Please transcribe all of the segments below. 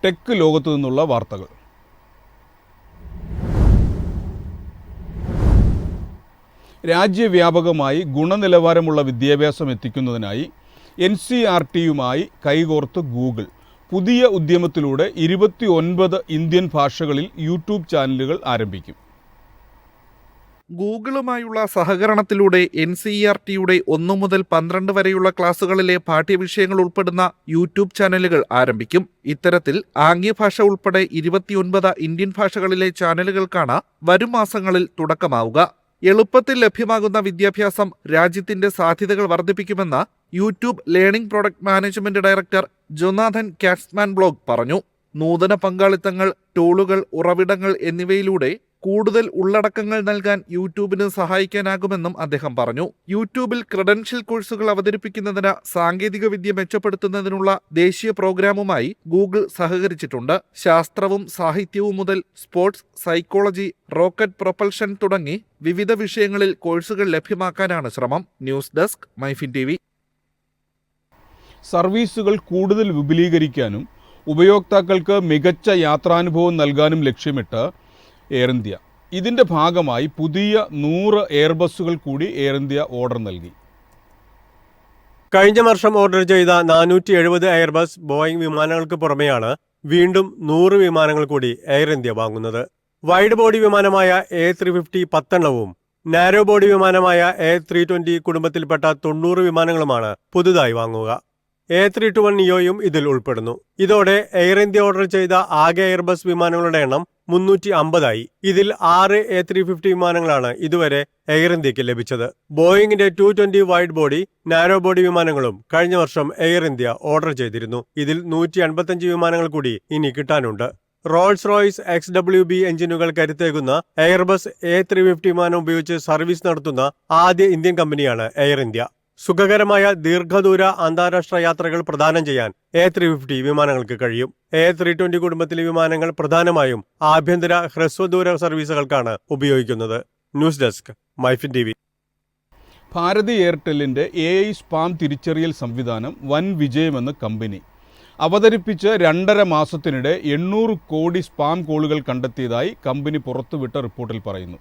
Tech ലോകത്തു നിന്നുള്ള വാർത്തകൾ. രാജ്യവ്യാപകമായി ഗുണനിലവാരമുള്ള വിദ്യാഭ്യാസം എത്തിക്കുന്നതിനായി NCERTയുമായി കൈകോർത്ത് ഗൂഗിൾ പുതിയ ഉദ്യമത്തിലൂടെ 29 ഇന്ത്യൻ ഭാഷകളിൽ യൂട്യൂബ് ചാനലുകൾ ആരംഭിക്കും. ഗൂഗിളുമായുള്ള സഹകരണത്തിലൂടെ NCERTയുടെ 1 മുതൽ 12 വരെയുള്ള ക്ലാസുകളിലെ പാഠ്യവിഷയങ്ങൾ ഉൾപ്പെടുന്ന യൂട്യൂബ് ചാനലുകൾ ആരംഭിക്കും. ഇത്തരത്തിൽ ആംഗ്യഭാഷ ഉൾപ്പെടെ 29 ഇന്ത്യൻ ഭാഷകളിലെ ചാനലുകൾക്കാണ് വരും മാസങ്ങളിൽ തുടക്കമാവുക. എളുപ്പത്തിൽ ലഭ്യമാകുന്ന വിദ്യാഭ്യാസം രാജ്യത്തിന്റെ സാധ്യതകൾ വർദ്ധിപ്പിക്കുമെന്ന് YouTube learning product management director Jonathan Katzman Blog പറഞ്ഞു. നൂതന പങ്കാളിത്തങ്ങൾ, ടൂളുകൾ, ഉറവിടങ്ങൾ എന്നിവയിലൂടെ കൂടുതൽ ഉള്ളടക്കങ്ങൾ നൽകാൻ യൂട്യൂബിന് സഹായിക്കാനാകുമെന്നും അദ്ദേഹം പറഞ്ഞു. യൂട്യൂബിൽ ക്രെഡൻഷ്യൽ കോഴ്സുകൾ അവതരിപ്പിക്കുന്നതിന് സാങ്കേതികവിദ്യ മെച്ചപ്പെടുത്തുന്നതിനുള്ള ദേശീയ പ്രോഗ്രാമുമായി ഗൂഗിൾ സഹകരിച്ചിട്ടുണ്ട്. ശാസ്ത്രവും സാഹിത്യവും മുതൽ സ്പോർട്സ്, സൈക്കോളജി, റോക്കറ്റ് പ്രൊപ്പൽഷൻ തുടങ്ങി വിവിധ വിഷയങ്ങളിൽ കോഴ്സുകൾ ലഭ്യമാക്കാനാണ് ശ്രമം. News desk MyFin TV. സർവീസുകൾ കൂടുതൽ വിപുലീകരിക്കാനും ഉപയോക്താക്കൾക്ക് മികച്ച യാത്രാനുഭവം നൽകാനും ലക്ഷ്യമിട്ട് എയർ ഇന്ത്യ ഇതിന്റെ ഭാഗമായി പുതിയ 100 എയർബസുകൾ കൂടി എയർ ഇന്ത്യ ഓർഡർ നൽകി. കഴിഞ്ഞ വർഷം ഓർഡർ ചെയ്ത 470 എയർബസ് ബോയിംഗ് വിമാനങ്ങൾക്ക് പുറമെയാണ് വീണ്ടും 100 വിമാനങ്ങൾ കൂടി എയർ ഇന്ത്യ വാങ്ങുന്നത്. വൈഡ് ബോഡി വിമാനമായ A350 10 എണ്ണവും നാരോ ബോഡി വിമാനമായ A320 കുടുംബത്തിൽപ്പെട്ട 90 വിമാനങ്ങളുമാണ് പുതുതായി വാങ്ങുക. A321 നിയോയും ഇതിൽ ഉൾപ്പെടുന്നു. ഇതോടെ എയർ ഇന്ത്യ ഓർഡർ ചെയ്ത ആകെ എയർബസ് വിമാനങ്ങളുടെ എണ്ണം 350 ഇതിൽ 6 A350 വിമാനങ്ങളാണ് ഇതുവരെ എയർ ഇന്ത്യക്ക് ലഭിച്ചത്. ബോയിങ്ങിന്റെ 220 വൈഡ് ബോഡി, നാരോ ബോഡി വിമാനങ്ങളും കഴിഞ്ഞ വർഷം എയർ ഇന്ത്യ ഓർഡർ ചെയ്തിരുന്നു. ഇതിൽ 155 വിമാനങ്ങൾ കൂടി ഇനി കിട്ടാനുണ്ട്. റോൾസ് റോയ്സ് XWB എഞ്ചിനുകൾ കരുത്തേകുന്ന എയർബസ് A350 വിമാനം ഉപയോഗിച്ച് സർവീസ് നടത്തുന്ന ആദ്യ ഇന്ത്യൻ കമ്പനിയാണ് എയർ ഇന്ത്യ. സുഖകരമായ ദീർഘദൂര അന്താരാഷ്ട്ര യാത്രകൾ പ്രദാനം ചെയ്യാൻ A350 വിമാനങ്ങൾക്ക് കഴിയും. A320 കുടുംബത്തിലെ വിമാനങ്ങൾ പ്രധാനമായും ആഭ്യന്തര ഹ്രസ്വദൂര സർവീസുകൾക്കാണ് ഉപയോഗിക്കുന്നത്. News desk MyFin TV. Bharti എയർടെല്ലിന്റെ AI സ്പാം തിരിച്ചറിയൽ സംവിധാനം വൻ വിജയമെന്ന് കമ്പനി. അവതരിപ്പിച്ച് 2.5 മാസത്തിനിടെ 800 കോടി സ്പാം കോളുകൾ കണ്ടെത്തിയതായി കമ്പനി പുറത്തുവിട്ട റിപ്പോർട്ടിൽ പറയുന്നു.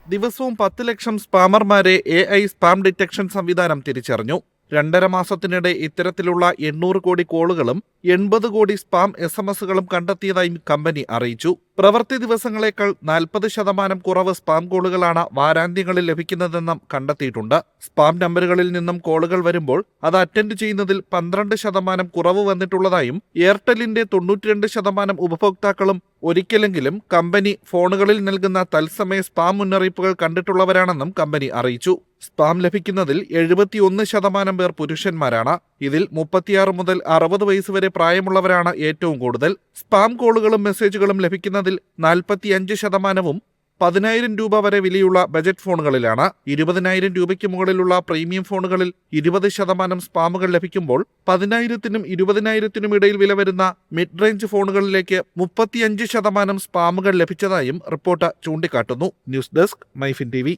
ദിവസവും 10 ലക്ഷം സ്പാമർമാരെ AI സ്പാം ഡിറ്റക്ഷൻ സംവിധാനം തിരിച്ചറിഞ്ഞു. 2.5 മാസത്തിനിടെ ഇത്തരത്തിലുള്ള 800 കോടി കോളുകളും 80 കോടി സ്പാം SMS-കളും കണ്ടെത്തിയതായും കമ്പനി അറിയിച്ചു. പ്രവൃത്തി ദിവസങ്ങളേക്കാൾ 40% കുറവ് സ്പാം കോളുകളാണ് വാരാന്ത്യങ്ങളിൽ ലഭിക്കുന്നതെന്നും കണ്ടെത്തിയിട്ടുണ്ട്. സ്പാം നമ്പറുകളിൽ നിന്നും കോളുകൾ വരുമ്പോൾ അത് അറ്റൻഡ് ചെയ്യുന്നതിൽ 12% കുറവ് വന്നിട്ടുള്ളതായും എയർടെല്ലിന്റെ 92% ഉപഭോക്താക്കളും ഒരിക്കലെങ്കിലും കമ്പനി ഫോണുകളിൽ നൽകുന്ന തത്സമയ സ്പാം മുന്നറിയിപ്പുകൾ കണ്ടിട്ടുള്ളവരാണെന്നും കമ്പനി അറിയിച്ചു. സ്പാം ലഭിക്കുന്നതിൽ 71% പേർ പുരുഷന്മാരാണ്. ഇതിൽ 36 മുതൽ 60 വയസ്സ് വരെ പ്രായമുള്ളവരാണ് ഏറ്റവും കൂടുതൽ. സ്പാം കോളുകളും മെസ്സേജുകളും ലഭിക്കുന്നതിൽ 45%വും 10,000 രൂപ വരെ വിലയുള്ള ബജറ്റ് ഫോണുകളിലാണ്. 20,000 രൂപയ്ക്ക് മുകളിലുള്ള പ്രീമിയം ഫോണുകളിൽ 20% സ്പാമുകൾ ലഭിക്കുമ്പോൾ 10,000-നും 20,000-നും ഇടയിൽ വില വരുന്ന മിഡ് റേഞ്ച് ഫോണുകളിലേക്ക് 35% സ്പാമുകൾ ലഭിച്ചതായും റിപ്പോർട്ട് ചൂണ്ടിക്കാട്ടുന്നു. News desk MyFin TV.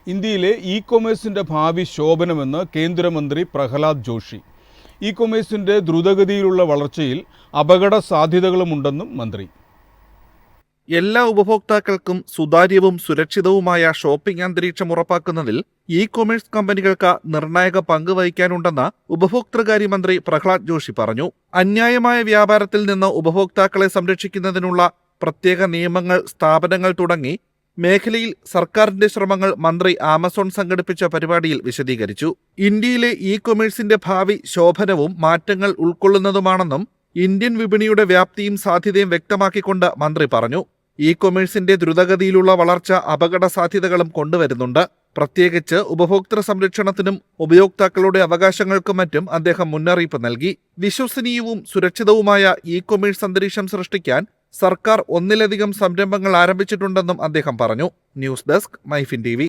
ഇന്ത്യയിലെ ഇ-കൊമേഴ്സിന്റെ ഭാവി ശോഭനമെന്ന് കേന്ദ്രമന്ത്രി പ്രഹ്ലാദ് ജോഷി. ഇ-കൊമേഴ്സിന്റെ ദ്രുതഗതിയിലുള്ള വളർച്ചയിൽ അപകട സാധ്യതകളുമുണ്ടെന്നും മന്ത്രി. എല്ലാ ഉപഭോക്താക്കൾക്കും സുതാര്യവും സുരക്ഷിതവുമായ ഷോപ്പിംഗ് അന്തരീക്ഷം ഉറപ്പാക്കുന്നതിൽ ഇ-കൊമേഴ്സ് കമ്പനികൾക്ക് നിർണായക പങ്ക് വഹിക്കാനുണ്ടെന്ന് ഉപഭോക്തൃകാര്യമന്ത്രി പ്രഹ്ലാദ് ജോഷി പറഞ്ഞു. അന്യായമായ വ്യാപാരത്തിൽ നിന്ന് ഉപഭോക്താക്കളെ സംരക്ഷിക്കുന്നതിനുള്ള പ്രത്യേക നിയമങ്ങൾ, സ്ഥാപനങ്ങൾ തുടങ്ങി മേഖലയിൽ സർക്കാരിന്റെ ശ്രമങ്ങൾ മന്ത്രി ആമസോൺ സംഘടിപ്പിച്ച പരിപാടിയിൽ വിശദീകരിച്ചു. ഇന്ത്യയിലെ ഇ-കൊമേഴ്സിന്റെ ഭാവി ശോഭനവും മാറ്റങ്ങൾ ഉൾക്കൊള്ളുന്നതുമാണെന്നും ഇന്ത്യൻ വിപണിയുടെ വ്യാപ്തിയും സാധ്യതയും വ്യക്തമാക്കിക്കൊണ്ട് മന്ത്രി പറഞ്ഞു. ഇ-കൊമേഴ്സിന്റെ ദ്രുതഗതിയിലുള്ള വളർച്ച അപകട സാധ്യതകളും കൊണ്ടുവരുന്നുണ്ട്. പ്രത്യേകിച്ച് ഉപഭോക്തൃ സംരക്ഷണത്തിനും ഉപയോക്താക്കളുടെ അവകാശങ്ങൾക്കും മറ്റും അദ്ദേഹം മുന്നറിയിപ്പ് നൽകി. വിശ്വസനീയവും സുരക്ഷിതവുമായ ഇ-കൊമേഴ്സ് അന്തരീക്ഷം സൃഷ്ടിക്കാൻ സർക്കാർ 1-ലധികം സംരംഭങ്ങൾ ആരംഭിച്ചിട്ടുണ്ടെന്നും അദ്ദേഹം പറഞ്ഞു. News desk MyFin TV.